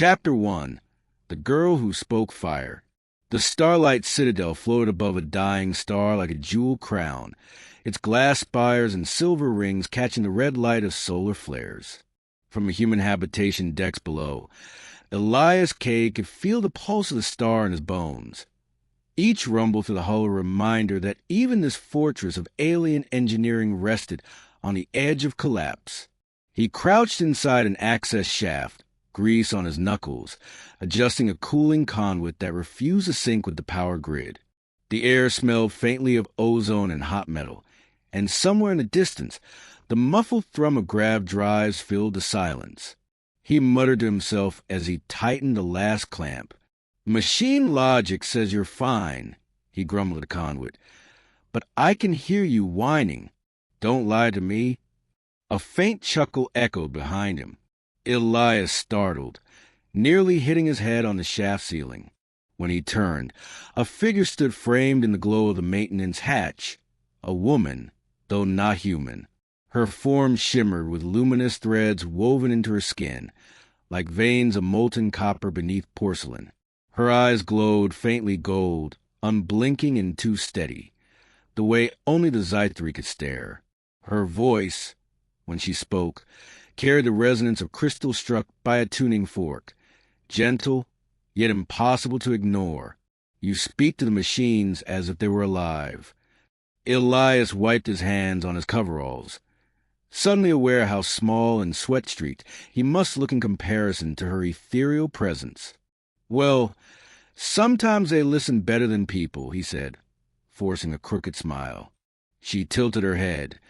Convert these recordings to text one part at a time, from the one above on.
Chapter 1. The Girl Who Spoke Fire. The starlight citadel floated above a dying star like a jeweled crown, its glass spires and silver rings catching the red light of solar flares. From a human habitation decks below, Elias K. could feel the pulse of the star in his bones. Each rumble through the hull a reminder that even this fortress of alien engineering rested on the edge of collapse. He crouched inside an access shaft, grease on his knuckles, adjusting a cooling conduit that refused to sync with the power grid. The air smelled faintly of ozone and hot metal, and somewhere in the distance, the muffled thrum of grav drives filled the silence. He muttered to himself as he tightened the last clamp. "Machine logic says you're fine," he grumbled at the conduit, "but I can hear you whining. Don't lie to me." A faint chuckle echoed behind him. Elias startled, nearly hitting his head on the shaft ceiling. When he turned, a figure stood framed in the glow of the maintenance hatch. A woman, though not human. Her form shimmered with luminous threads woven into her skin, like veins of molten copper beneath porcelain. Her eyes glowed faintly gold, unblinking and too steady, the way only the Zythri could stare. Her voice, when she spoke, carried the resonance of crystal struck by a tuning fork, gentle, yet impossible to ignore. You speak to the machines as if they were alive. Elias wiped his hands on his coveralls, suddenly aware how small and sweat-streaked he must look in comparison to her ethereal presence. "Well, sometimes they listen better than people," he said, forcing a crooked smile. She tilted her head,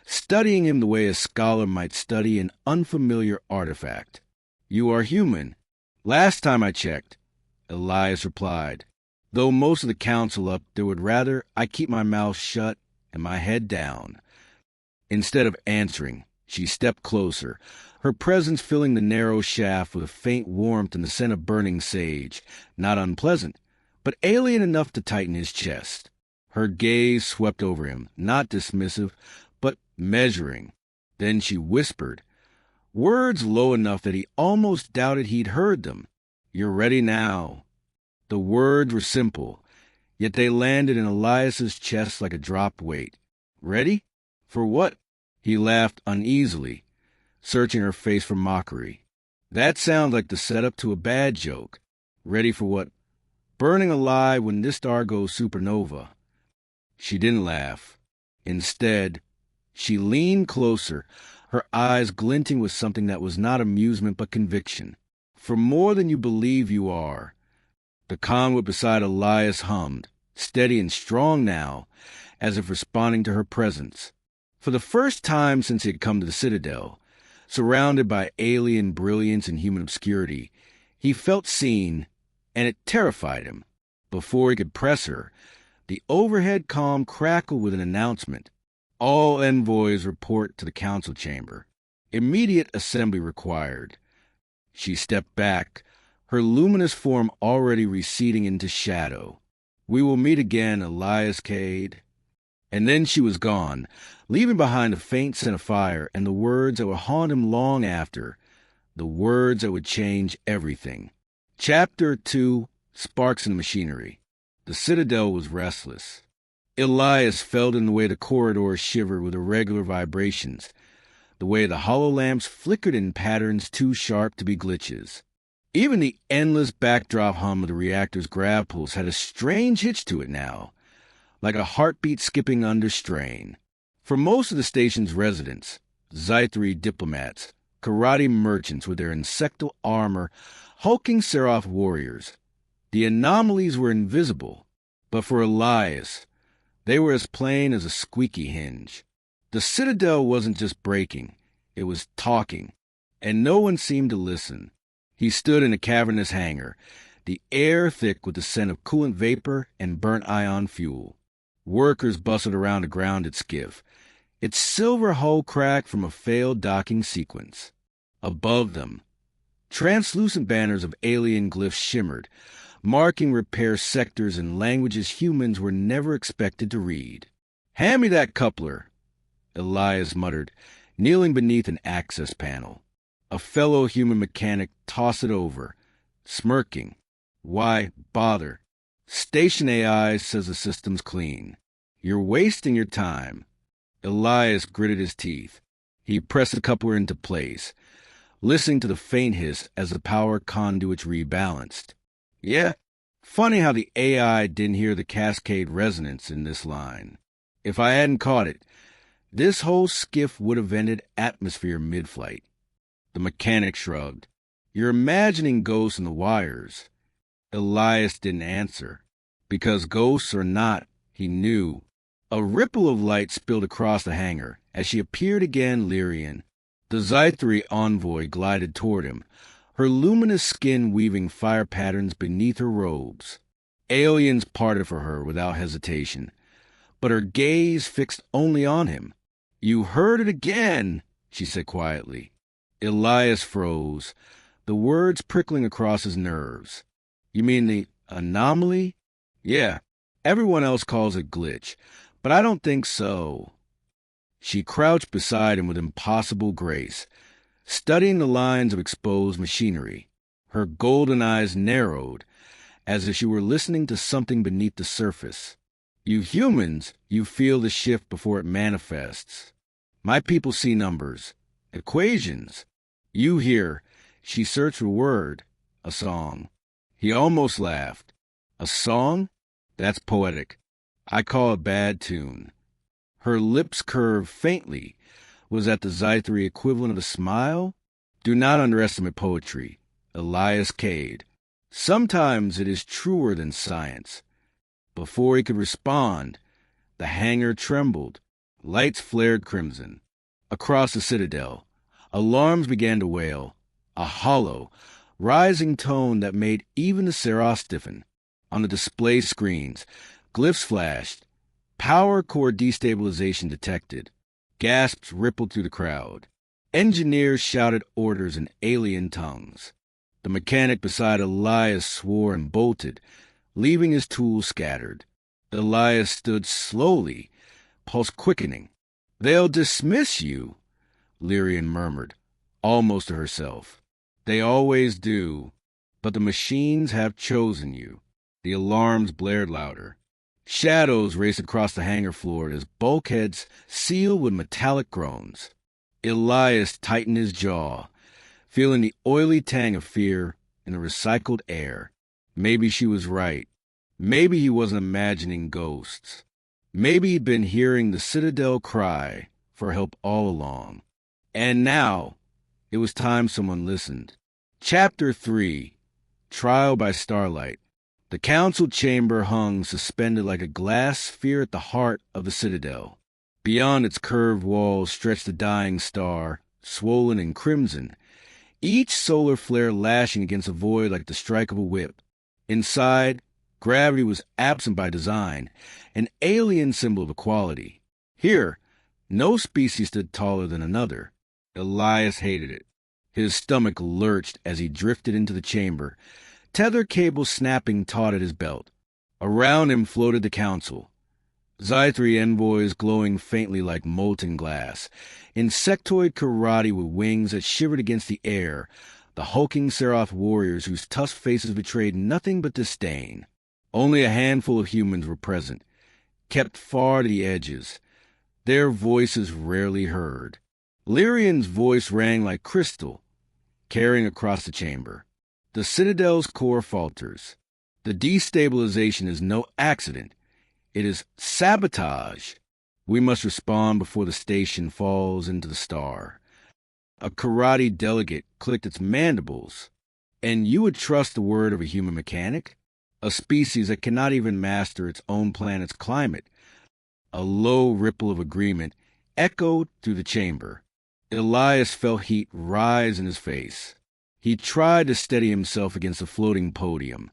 studying him the way a scholar might study an unfamiliar artifact. "You are human. Last time I checked," Elias replied, "though most of the council up there would rather I keep my mouth shut and my head down." Instead of answering, she stepped closer, her presence filling the narrow shaft with a faint warmth and the scent of burning sage, not unpleasant, but alien enough to tighten his chest. Her gaze swept over him, not dismissive, but measuring. Then she whispered, words low enough that he almost doubted he'd heard them. "You're ready now." The words were simple, yet they landed in Elias's chest like a dropped weight. "Ready? For what?" He laughed uneasily, searching her face for mockery. "That sounds like the setup to a bad joke. Ready for what?" "Burning alive when this star goes supernova." She didn't laugh. Instead, she leaned closer, her eyes glinting with something that was not amusement but conviction. "For more than you believe you are." The conduit beside Elias hummed, steady and strong now, as if responding to her presence. For the first time since he had come to the Citadel, surrounded by alien brilliance and human obscurity, he felt seen, and it terrified him. Before he could press her, the overhead comm crackled with an announcement. "All envoys report to the council chamber. Immediate assembly required." She stepped back, her luminous form already receding into shadow. "We will meet again, Elias Cade." And then she was gone, leaving behind a faint scent of fire and the words that would haunt him long after, the words that would change everything. Chapter 2. Sparks in the Machinery. The Citadel was restless. Elias felt in the way the corridors shivered with irregular vibrations, the way the hololamps flickered in patterns too sharp to be glitches. Even the endless backdrop hum of the reactor's grav pulse had a strange hitch to it now, like a heartbeat skipping under strain. For most of the station's residents, Zythri diplomats, karate merchants with their insectal armor, hulking Seraph warriors, the anomalies were invisible, but for Elias, they were as plain as a squeaky hinge. The Citadel wasn't just breaking, it was talking, and no one seemed to listen. He stood in a cavernous hangar, the air thick with the scent of coolant vapor and burnt ion fuel. Workers bustled around a grounded skiff, its silver hull cracked from a failed docking sequence. Above them, translucent banners of alien glyphs shimmered, marking repair sectors in languages humans were never expected to read. "Hand me that coupler," Elias muttered, kneeling beneath an access panel. A fellow human mechanic tossed it over, smirking. Why bother? Station AI says the system's clean. You're wasting your time. Elias gritted his teeth. He pressed the coupler into place, listening to the faint hiss as the power conduits rebalanced. Yeah, funny how the AI didn't hear the cascade resonance in this line. If I hadn't caught it, this whole skiff would have ended atmosphere mid-flight. The mechanic shrugged. You're imagining ghosts in the wires. Elias didn't answer. Because ghosts or not, he knew. A ripple of light spilled across the hangar. As she appeared again, Lyrian, the Zythri envoy glided toward him, her luminous skin weaving fire patterns beneath her robes. Aliens parted for her without hesitation, but her gaze fixed only on him. You heard it again, she said quietly. Elias froze, the words prickling across his nerves. You mean the anomaly? Yeah, everyone else calls it glitch, but I don't think so. She crouched beside him with impossible grace, studying the lines of exposed machinery. Her golden eyes narrowed, as if she were listening to something beneath the surface. You humans, you feel the shift before it manifests. My people see numbers, equations. You hear, she searched for a word, a song. He almost laughed. A song? That's poetic. I call it bad tune. Her lips curved faintly. Was that the Zythri equivalent of a smile? Do not underestimate poetry. Elias Cade. Sometimes it is truer than science. Before he could respond, the hangar trembled. Lights flared crimson. Across the Citadel, alarms began to wail, a hollow, rising tone that made even the Seraph stiffen. On the display screens, glyphs flashed. Power core destabilization detected. Gasps rippled through the crowd. Engineers shouted orders in alien tongues. The mechanic beside Elias swore and bolted, leaving his tools scattered. Elias stood slowly, pulse quickening. They'll dismiss you, Lyrian murmured, almost to herself. They always do, but the machines have chosen you. The alarms blared louder. Shadows raced across the hangar floor as bulkheads sealed with metallic groans. Elias tightened his jaw, feeling the oily tang of fear in the recycled air. Maybe she was right. Maybe he wasn't imagining ghosts. Maybe he'd been hearing the Citadel cry for help all along. And now, it was time someone listened. Chapter 3, Trial by Starlight. The council chamber hung suspended like a glass sphere at the heart of the Citadel. Beyond its curved walls stretched the dying star, swollen and crimson, each solar flare lashing against a void like the strike of a whip. Inside, gravity was absent by design, an alien symbol of equality. Here, no species stood taller than another. Elias hated it. His stomach lurched as he drifted into the chamber, tether cables snapping taut at his belt. Around him floated the council. Zythri envoys glowing faintly like molten glass, insectoid karate with wings that shivered against the air, the hulking Seraph warriors whose tusked faces betrayed nothing but disdain. Only a handful of humans were present, kept far to the edges, their voices rarely heard. Lyrian's voice rang like crystal, carrying across the chamber. The Citadel's core falters. The destabilization is no accident. It is sabotage. We must respond before the station falls into the star. A karate delegate clicked its mandibles. And you would trust the word of a human mechanic? A species that cannot even master its own planet's climate. A low ripple of agreement echoed through the chamber. Elias felt heat rise in his face. He tried to steady himself against the floating podium,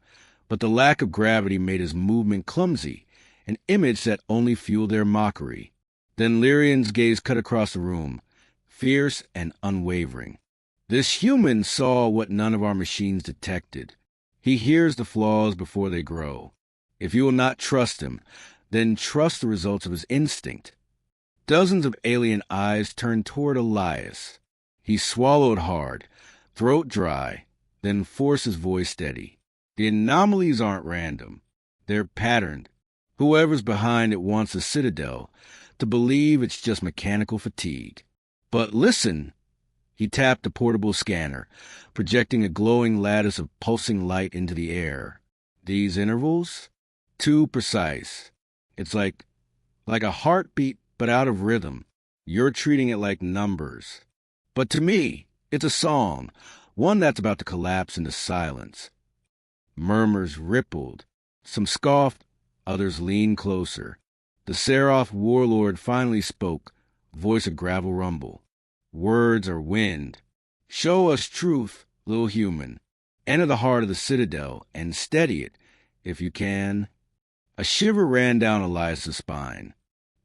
but the lack of gravity made his movement clumsy, an image that only fueled their mockery. Then Lyrian's gaze cut across the room, fierce and unwavering. This human saw what none of our machines detected. He hears the flaws before they grow. If you will not trust him, then trust the results of his instinct. Dozens of alien eyes turned toward Elias. He swallowed hard, throat dry, then forced his voice steady. The anomalies aren't random. They're patterned. Whoever's behind it wants the Citadel to believe it's just mechanical fatigue. But listen! He tapped a portable scanner, projecting a glowing lattice of pulsing light into the air. These intervals? Too precise. It's like a heartbeat, but out of rhythm. You're treating it like numbers. But to me, it's a song, one that's about to collapse into silence. Murmurs rippled. Some scoffed, others leaned closer. The Seraph warlord finally spoke, voice a gravel rumble. Words are wind. Show us truth, little human. Enter the heart of the Citadel and steady it, if you can. A shiver ran down Elias's spine.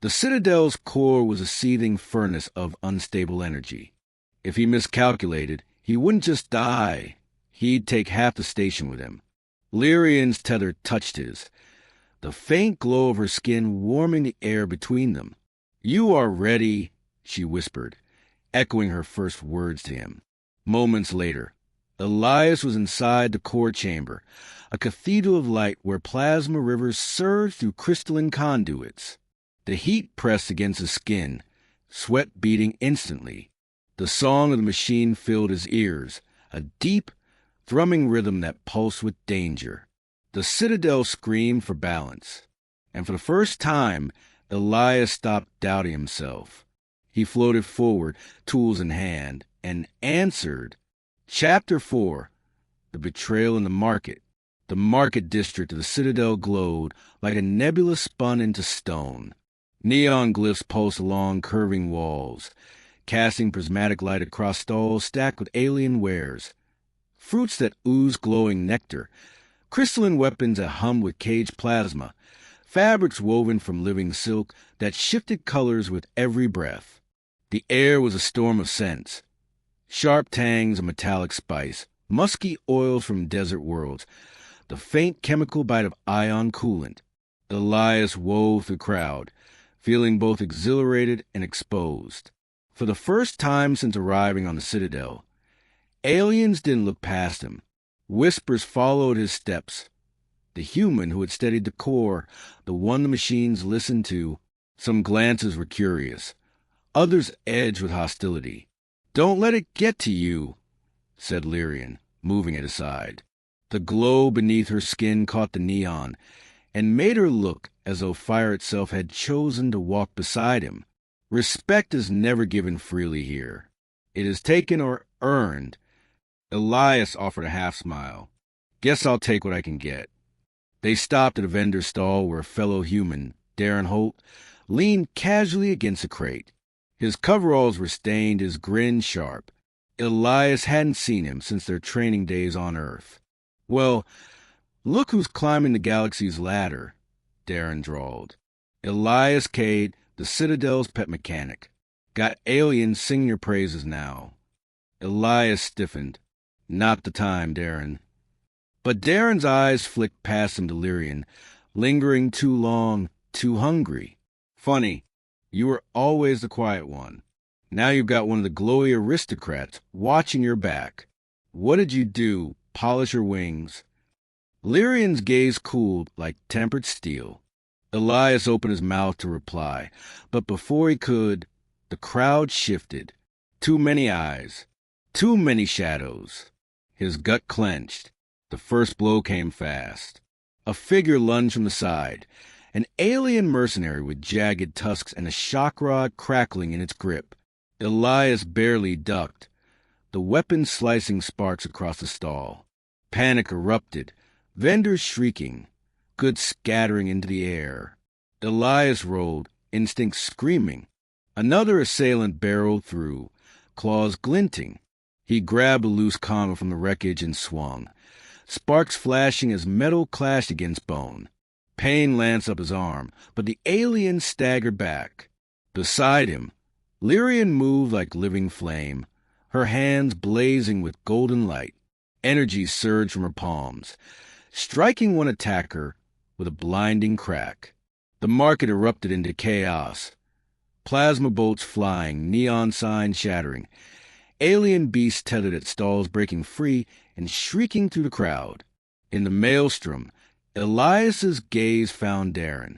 The Citadel's core was a seething furnace of unstable energy. If he miscalculated, he wouldn't just die. He'd take half the station with him. Lyrian's tether touched his, the faint glow of her skin warming the air between them. "You are ready," she whispered, echoing her first words to him. Moments later, Elias was inside the core chamber, a cathedral of light where plasma rivers surged through crystalline conduits. The heat pressed against his skin, sweat beating instantly. The song of the machine filled his ears, a deep, thrumming rhythm that pulsed with danger. The Citadel screamed for balance, and for the first time, Elias stopped doubting himself. He floated forward, tools in hand, and answered. Chapter 4. The Betrayal in the Market. The market district of the Citadel glowed like a nebula spun into stone. Neon glyphs pulsed along curving walls, casting prismatic light across stalls stacked with alien wares. Fruits that oozed glowing nectar, crystalline weapons that hummed with caged plasma, fabrics woven from living silk that shifted colors with every breath. The air was a storm of scents. Sharp tangs of metallic spice, musky oils from desert worlds, the faint chemical bite of ion coolant. Elias wove the crowd, feeling both exhilarated and exposed. For the first time since arriving on the Citadel, aliens didn't look past him. Whispers followed his steps. The human who had steadied the core, the one the machines listened to, some glances were curious, others edged with hostility. "Don't let it get to you," said Lyrian, moving it aside. The glow beneath her skin caught the neon and made her look as though fire itself had chosen to walk beside him. Respect is never given freely here. It is taken or earned. Elias offered a half-smile. "Guess I'll take what I can get." They stopped at a vendor stall where a fellow human, Darren Holt, leaned casually against a crate. His coveralls were stained, his grin sharp. Elias hadn't seen him since their training days on Earth. "Well, look who's climbing the galaxy's ladder," Darren drawled. Elias Cade, the Citadel's pet mechanic. "Got aliens singing your praises now." Elias stiffened. "Not the time, Darren." But Darren's eyes flicked past him to Lyrian, lingering too long, too hungry. "Funny, you were always the quiet one. Now you've got one of the glowy aristocrats watching your back. What did you do, polish her wings?" Lyrian's gaze cooled like tempered steel. Elias opened his mouth to reply, but before he could, the crowd shifted. Too many eyes, too many shadows. His gut clenched. The first blow came fast. A figure lunged from the side, an alien mercenary with jagged tusks and a shock rod crackling in its grip. Elias barely ducked, the weapon slicing sparks across the stall. Panic erupted, vendors shrieking, goods scattering into the air. Elias rolled, instinct screaming. Another assailant barreled through, claws glinting. He grabbed a loose comma from the wreckage and swung, sparks flashing as metal clashed against bone. Pain lanced up his arm, but the alien staggered back. Beside him, Lyrian moved like living flame, her hands blazing with golden light. Energy surged from her palms, striking one attacker with a blinding crack. The market erupted into chaos. Plasma bolts flying, neon signs shattering. alien beasts tethered at stalls breaking free and shrieking through the crowd. In the maelstrom, Elias's gaze found Darren.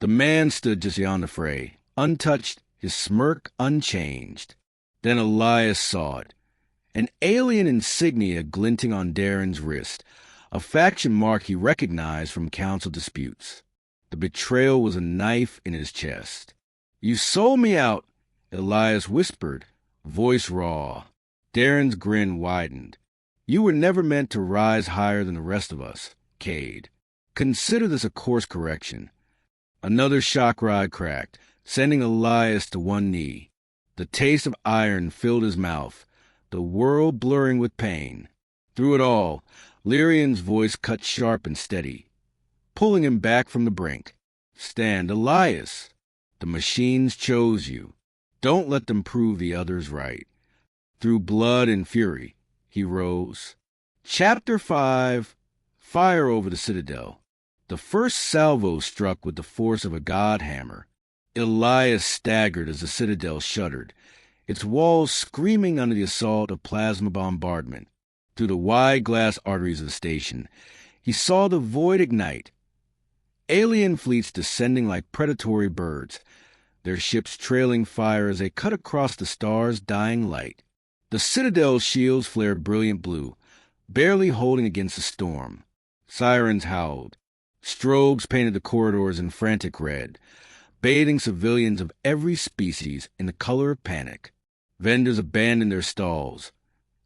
The man stood just beyond the fray, untouched, his smirk unchanged. Then Elias saw it. An alien insignia glinting on Darren's wrist, a faction mark he recognized from council disputes. The betrayal was a knife in his chest. "You sold me out," Elias whispered, voice raw. Darren's grin widened. "You were never meant to rise higher than the rest of us, Cade. Consider this a course correction." Another shock rod cracked, sending Elias to one knee. The taste of iron filled his mouth, the world blurring with pain. Through it all, Lyrian's voice cut sharp and steady, pulling him back from the brink. "Stand, Elias. The machines chose you. Don't let them prove the others right." Through blood and fury, he rose. Chapter 5. Fire over the Citadel. The first salvo struck with the force of a god hammer. Elias staggered as the Citadel shuddered, its walls screaming under the assault of plasma bombardment. Through the wide glass arteries of the station, he saw the void ignite. Alien fleets descending like predatory birds, their ships trailing fire as they cut across the stars' dying light. The Citadel's shields flared brilliant blue, barely holding against the storm. Sirens howled. Strobes painted the corridors in frantic red, bathing civilians of every species in the color of panic. Vendors abandoned their stalls.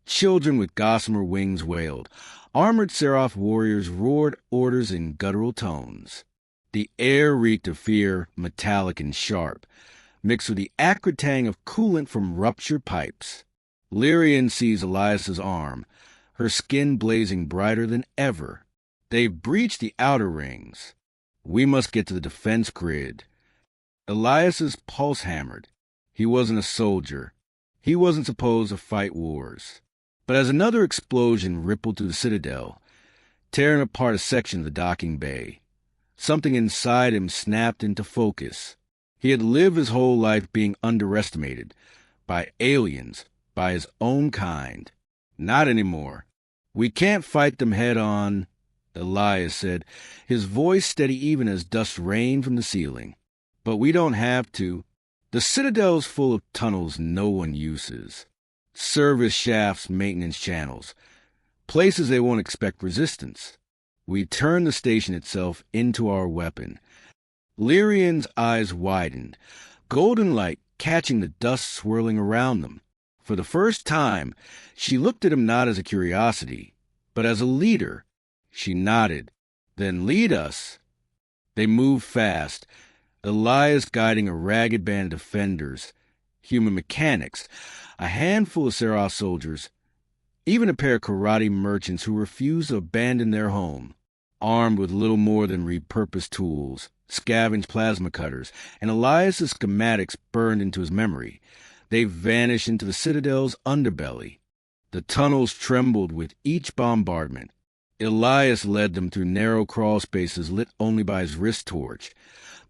Children with gossamer wings wailed. Armored Seraph warriors roared orders in guttural tones. The air reeked of fear, metallic and sharp, mixed with the acrid tang of coolant from ruptured pipes. Lyrian seized Elias's arm, her skin blazing brighter than ever. "They've breached the outer rings. We must get to the defense grid." Elias's pulse hammered. He wasn't a soldier. He wasn't supposed to fight wars. But as another explosion rippled through the Citadel, tearing apart a section of the docking bay, something inside him snapped into focus. He had lived his whole life being underestimated by aliens, by his own kind. Not anymore. "We can't fight them head on," Elias said, his voice steady even as dust rained from the ceiling. "But we don't have to. The Citadel's full of tunnels no one uses. Service shafts, maintenance channels, places they won't expect resistance. We turn the station itself into our weapon." Lyrian's eyes widened, golden light catching the dust swirling around them. For the first time, she looked at him not as a curiosity, but as a leader. She nodded. "Then lead us." They moved fast, Elias guiding a ragged band of defenders, human mechanics, a handful of Seraph soldiers, even a pair of karate merchants who refused to abandon their home. Armed with little more than repurposed tools, scavenged plasma cutters, and Elias's schematics burned into his memory, they vanished into the Citadel's underbelly. The tunnels trembled with each bombardment. Elias led them through narrow crawl spaces lit only by his wrist torch,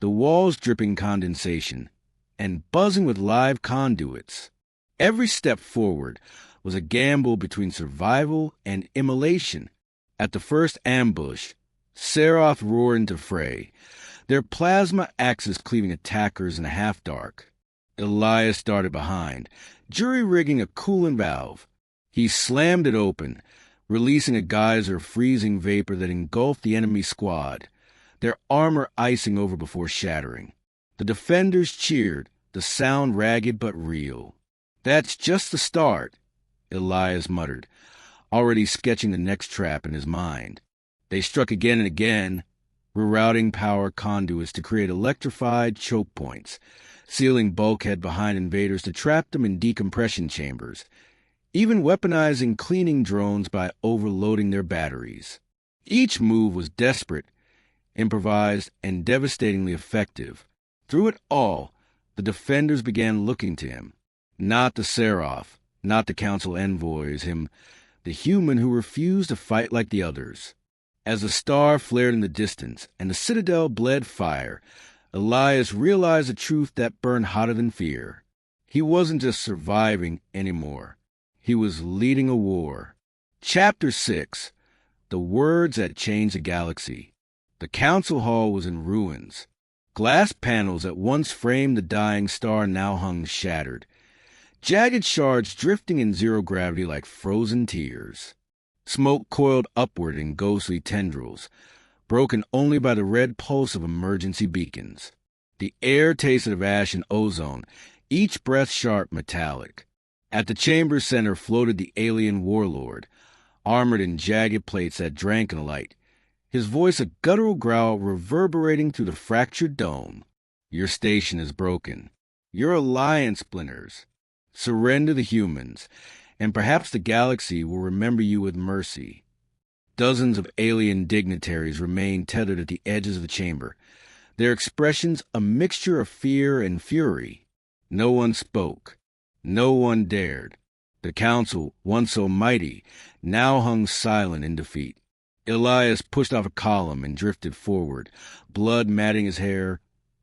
the walls dripping condensation, and buzzing with live conduits. Every step forward was a gamble between survival and immolation. At the first ambush, Seraph roared into fray, their plasma axes cleaving attackers in the half-dark. Elias darted behind, jury-rigging a coolant valve. He slammed it open, releasing a geyser of freezing vapor that engulfed the enemy squad, their armor icing over before shattering. The defenders cheered, the sound ragged but real. "That's just the start," Elias muttered, already sketching the next trap in his mind. They struck again and again, rerouting power conduits to create electrified choke points, sealing bulkhead behind invaders to trap them in decompression chambers, even weaponizing cleaning drones by overloading their batteries. Each move was desperate, improvised, and devastatingly effective. Through it all, the defenders began looking to him. Not the Seraph, not the council envoys, him, the human who refused to fight like the others. As the star flared in the distance and the Citadel bled fire, Elias realized a truth that burned hotter than fear. He wasn't just surviving anymore. He was leading a war. Chapter 6. The Words That Changed the Galaxy. The council hall was in ruins. Glass panels that once framed the dying star now hung shattered, jagged shards drifting in zero gravity like frozen tears. Smoke coiled upward in ghostly tendrils, broken only by the red pulse of emergency beacons. The air tasted of ash and ozone, each breath sharp metallic. At the chamber's center floated the alien warlord, armored in jagged plates that drank in the light, his voice a guttural growl reverberating through the fractured dome. Your station is broken. Your alliance splinters. Surrender the humans, and perhaps the galaxy will remember you with mercy. Dozens of alien dignitaries remained tethered at the edges of the chamber, their expressions a mixture of fear and fury. No one spoke. No one dared. The council, once so mighty, now hung silent in defeat. Elias pushed off a column and drifted forward, blood matting his hair,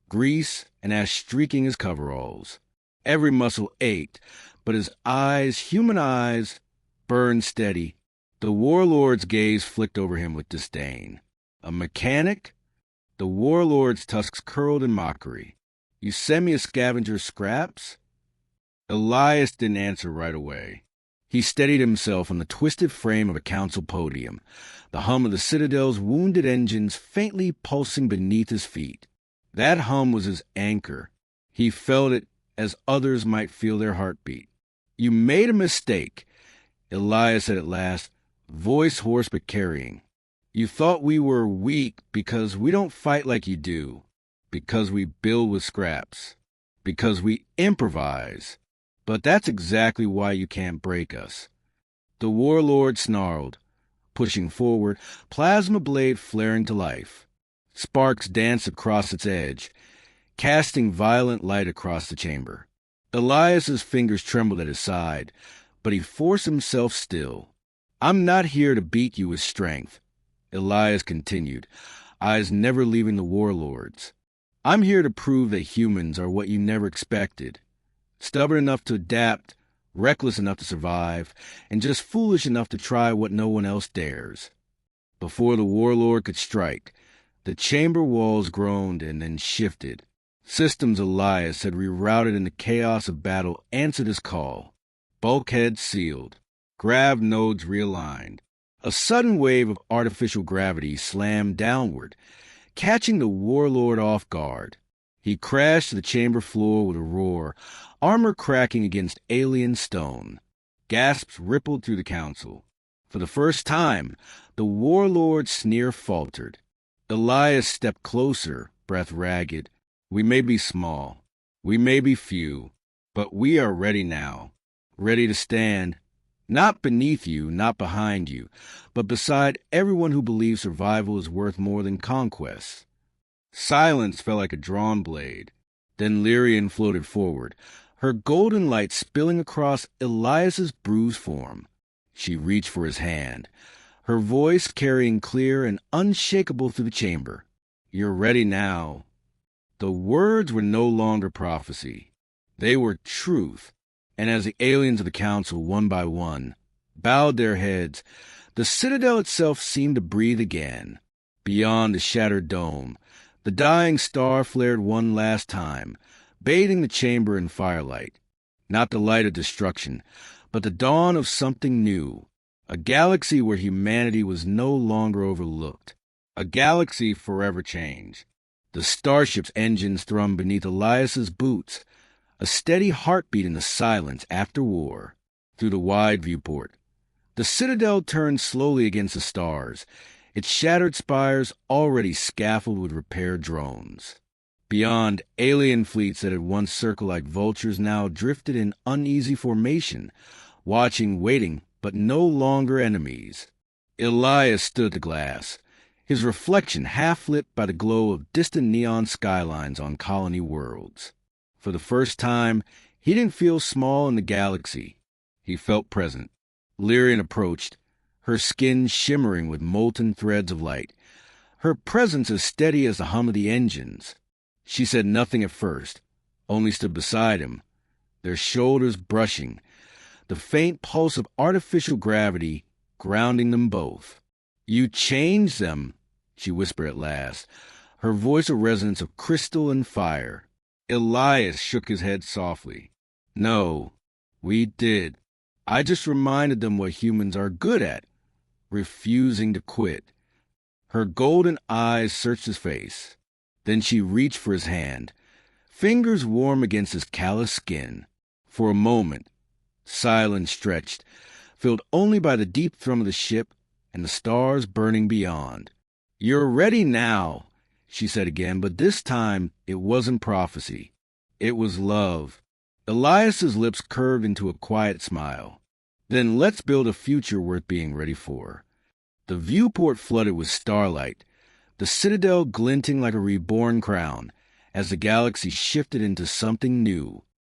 grease and ash streaking his coveralls. Every muscle ached, but his eyes, human eyes, burned steady. The warlord's gaze flicked over him with disdain. A mechanic? The warlord's tusks curled in mockery. You send me a scavenger's scraps? Elias didn't answer right away. He steadied himself on the twisted frame of a council podium, the hum of the Citadel's wounded engines faintly pulsing beneath his feet. That hum was his anchor. He felt it as others might feel their heartbeat. You made a mistake, Elias said at last, voice hoarse but carrying. You thought we were weak because we don't fight like you do, because we build with scraps, because we improvise. But that's exactly why you can't break us. The warlord snarled, pushing forward, plasma blade flaring to life. Sparks danced across its edge, casting violent light across the chamber. Elias's fingers trembled at his side, but he forced himself still. I'm not here to beat you with strength, Elias continued, eyes never leaving the warlord's. I'm here to prove that humans are what you never expected. Stubborn enough to adapt, reckless enough to survive, and just foolish enough to try what no one else dares. Before the warlord could strike, the chamber walls groaned and then shifted. Systems Elias had rerouted in the chaos of battle answered his call. Bulkheads sealed, grav nodes realigned. A sudden wave of artificial gravity slammed downward, catching the warlord off guard. He crashed to the chamber floor with a roar, armor cracking against alien stone. Gasps rippled through the council. For the first time, the warlord's sneer faltered. Elias stepped closer, breath ragged. We may be small, we may be few, but we are ready now, ready to stand, not beneath you, not behind you, but beside everyone who believes survival is worth more than conquest. Silence fell like a drawn blade. Then Lyrian floated forward, her golden light spilling across Elias's bruised form. She reached for his hand, her voice carrying clear and unshakable through the chamber. You're ready now. The words were no longer prophecy. They were truth. And as the aliens of the council, one by one, bowed their heads, the Citadel itself seemed to breathe again. Beyond the shattered dome, the dying star flared one last time, bathing the chamber in firelight. Not the light of destruction, but the dawn of something new. A galaxy where humanity was no longer overlooked. A galaxy forever changed. The Starship's engines thrummed beneath Elias's boots, a steady heartbeat in the silence after war. Through the wide viewport, the Citadel turned slowly against the stars, its shattered spires already scaffolded with repaired drones. Beyond, alien fleets that had once circled like vultures now drifted in uneasy formation, watching, waiting, but no longer enemies. Elias stood at the glass, his reflection half lit by the glow of distant neon skylines on colony worlds. For the first time, he didn't feel small in the galaxy. He felt present. Lyrian approached, her skin shimmering with molten threads of light, her presence as steady as the hum of the engines. She said nothing at first, only stood beside him, their shoulders brushing, the faint pulse of artificial gravity grounding them both. "You changed them," she whispered at last, her voice a resonance of crystal and fire. Elias shook his head softly. "No, we did. I just reminded them what humans are good at, refusing to quit." Her golden eyes searched his face. Then she reached for his hand, fingers warm against his callous skin. For a moment, silence stretched, filled only by the deep thrum of the ship and the stars burning beyond. "You're ready now," she said again, but this time it wasn't prophecy. It was love. Elias's lips curved into a quiet smile. "Then let's build a future worth being ready for." The viewport flooded with starlight, the Citadel glinting like a reborn crown, as the galaxy shifted into something new.